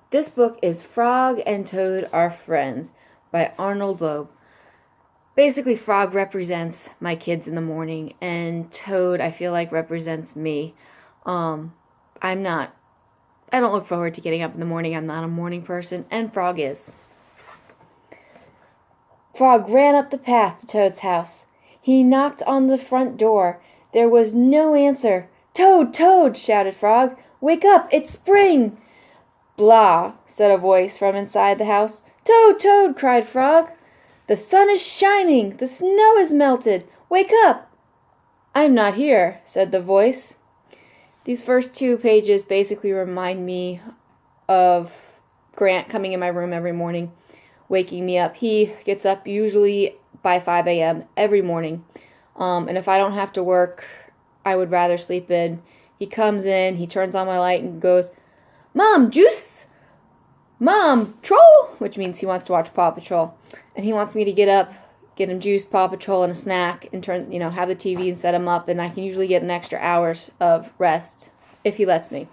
This book is Frog and Toad Are Friends by Arnold Loeb. Basically, Frog represents my kids in the morning, and Toad, I feel like, represents me. I don't look forward to getting up in the morning. I'm not a morning person, and Frog is. Frog ran up the path to Toad's house. He knocked on the front door. There was no answer. "Toad, Toad!" shouted Frog. "Wake up! It's spring!" "Blah!" said a voice from inside the house. "Toad, Toad!" cried Frog. "The sun is shining! The snow is melted! Wake up!" "I'm not here," said the voice. These first 2 pages basically remind me of Grant coming in my room every morning, waking me up. He gets up usually by 5 a.m. every morning. And if I don't have to work, I would rather sleep in. He comes in, he turns on my light and goes, "Mom, juice! Mom, troll!" Which means he wants to watch Paw Patrol. And he wants me to get up, get him juice, Paw Patrol, and a snack, and have the TV and set him up, and I can usually get an extra hour of rest if he lets me.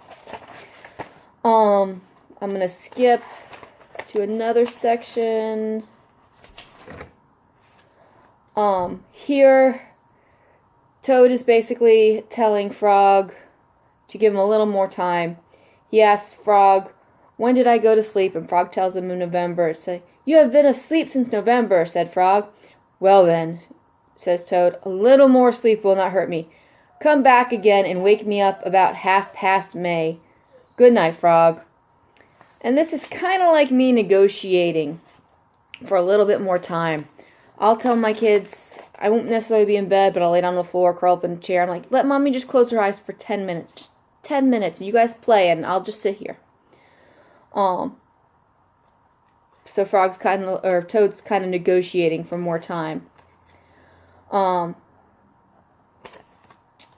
I'm gonna skip to another section. Here, Toad is basically telling Frog to give him a little more time. He asks Frog, "When did I go to sleep?" And Frog tells him in November. "You have been asleep since November," said Frog. "Well then," says Toad, "a little more sleep will not hurt me. Come back again and wake me up about 1/2 May. Good night, Frog." And this is kind of like me negotiating for a little bit more time. I'll tell my kids I won't necessarily be in bed, but I'll lay down on the floor, curl up in a chair. I'm like, "Let mommy just close her eyes for 10 minutes. Just 10 minutes. You guys play, and I'll just sit here." So Toad's kind of negotiating for more time.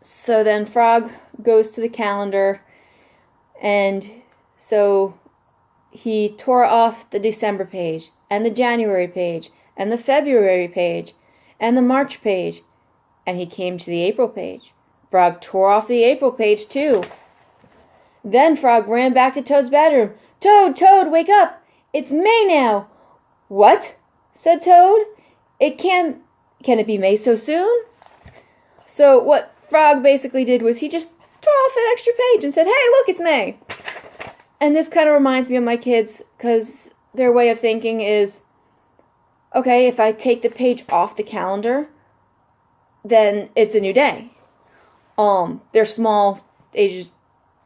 So then Frog goes to the calendar, and so he tore off the December page, and the January page, and the February page, and the March page, and he came to the April page. Frog tore off the April page too. Then Frog ran back to Toad's bedroom. "Toad, Toad, wake up! It's May now!" "What?" said Toad. Can it be May so soon?" So what Frog basically did was he just tore off an extra page and said, "Hey, look, it's May." And this kind of reminds me of my kids, because their way of thinking is, okay, if I take the page off the calendar, then it's a new day. They're small ages.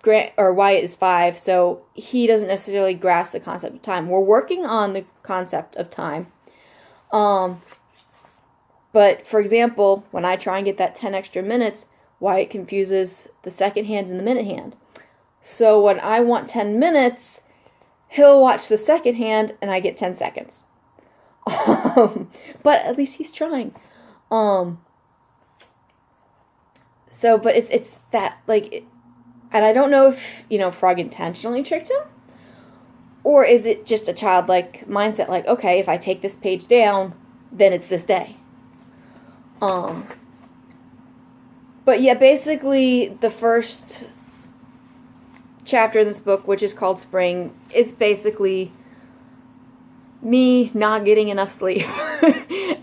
Wyatt is 5, so he doesn't necessarily grasp the concept of time. We're working on the concept of time. But, for example, when I try and get that 10 extra minutes, Wyatt confuses the second hand and the minute hand. So when I want 10 minutes, he'll watch the second hand, and I get 10 seconds. But at least he's trying. But it's that, and I don't know if, Frog intentionally tricked him, or is it just a childlike mindset, like, okay, if I take this page down, then it's this day. But yeah, basically the first chapter in this book, which is called Spring, is basically me not getting enough sleep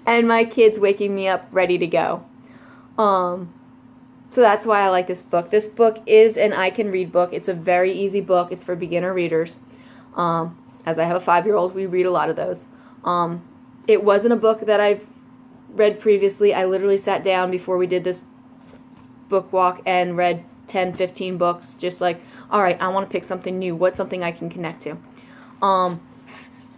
and my kids waking me up ready to go. So that's why I like this book. This book is an I Can Read book. It's a very easy book. It's for beginner readers. As I have a 5-year-old, we read a lot of those. It wasn't a book that I've read previously. I literally sat down before we did this book walk and read 10, 15 books. Just like, all right, I want to pick something new. What's something I can connect to?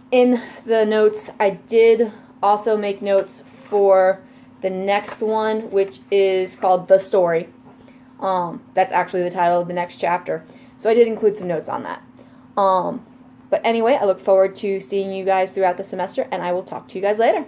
In the notes, I did also make notes for the next one, which is called The Story. That's actually the title of the next chapter. So I did include some notes on that. But anyway, I look forward to seeing you guys throughout the semester, and I will talk to you guys later.